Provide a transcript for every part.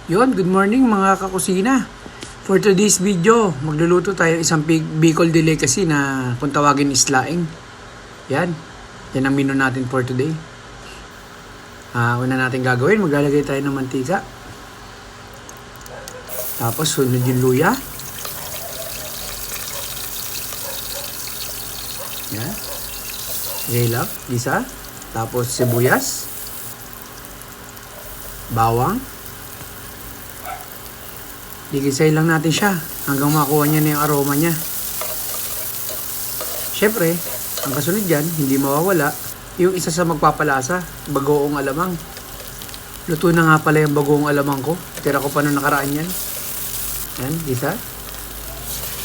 Good morning mga kakusina. For today's video, magluluto tayo isang Bicol delicacy na kung tawagin is laing. Yan ang menu natin for today. Una natin gagawin, maglalagay tayo ng mantika. Tapos sunod yung luya. Yan. Gilak, isa. Tapos sibuyas. Bawang. Gigisay lang natin siya hanggang makuha niya na yung aroma niya. Siyempre, ang kasunod dyan, hindi mawawala yung isa sa magpapalasa, bagoong alamang. Luto na nga pala yung bagoong alamang ko. Tira ko pa nung nakaraan yan. Yan, isa.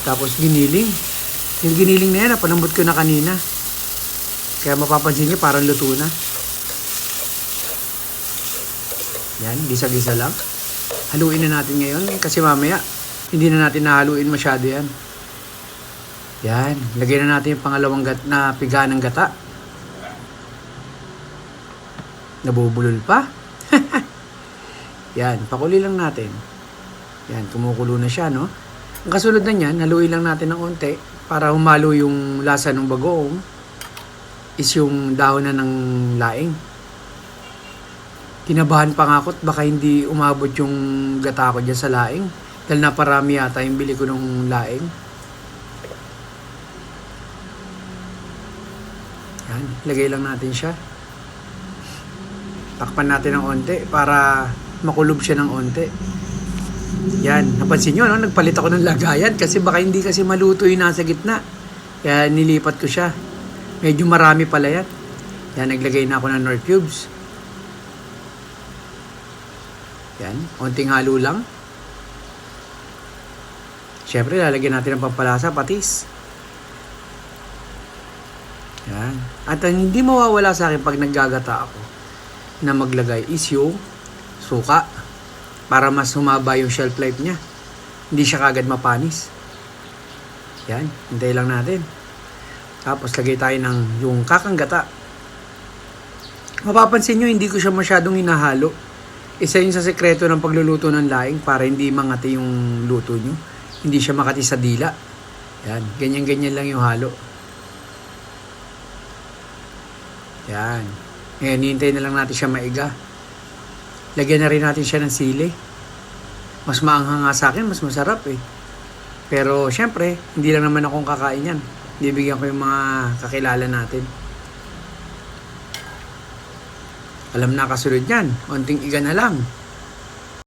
Tapos giniling. Yung giniling na yan, napalambot ko na kanina. Kaya mapapansin niyo, parang luto na. Yan, gisa-gisa lang. Haluin na natin ngayon kasi mamaya hindi na natin nahaluin masyado yan. Yan, lagyan na natin yung pangalawang piga ng gata. Nabubulol pa. Yan, pakuli lang natin. Yan, kumukulo na siya, no? Ang kasunod na niyan, haluin lang natin ng unti para humalo yung lasa ng bagoong is yung dahon na ng laing. Kinabahan pa nga ako at baka hindi umabot yung gata ko dyan sa laing. Dahil naparami yata yung bili ko ng laing. Yan, lagay lang natin siya. Takpan natin ng onte para makulob siya ng onte. Yan, napansin nyo, no? Nagpalit ako ng lagayan kasi baka hindi kasi maluto yung nasa gitna. Kaya nilipat ko siya. Medyo marami pala yan. Yan, naglagay na ako ng nor cubes. Yan, konting halo lang. Siyempre, lalagyan natin ng pampalasa, patis. Yan. At ang hindi mawawala sa akin pag naggagata ako na maglagay is yung suka para mas humaba yung shelf life niya. Hindi siya kagad mapanis. Yan, hintay lang natin. Tapos lagay tayo ng yung kakanggata. Mapapansin nyo, hindi ko siya masyadong hinahalo. Isa yun sa sekreto ng pagluluto ng laing para hindi mangati yung luto nyo. Hindi siya makati sa dila. Yan, ganyan-ganyan lang yung halo. Yan. Ngayon, hintay na lang natin siya maiga. Lagyan na rin natin siya ng sili. Mas maanghang nga sa akin, mas masarap eh. Pero, syempre, hindi lang naman akong kakain yan. Bibigyan ko yung mga kakilala natin. Alam na kasunod yan, onting iga na lang.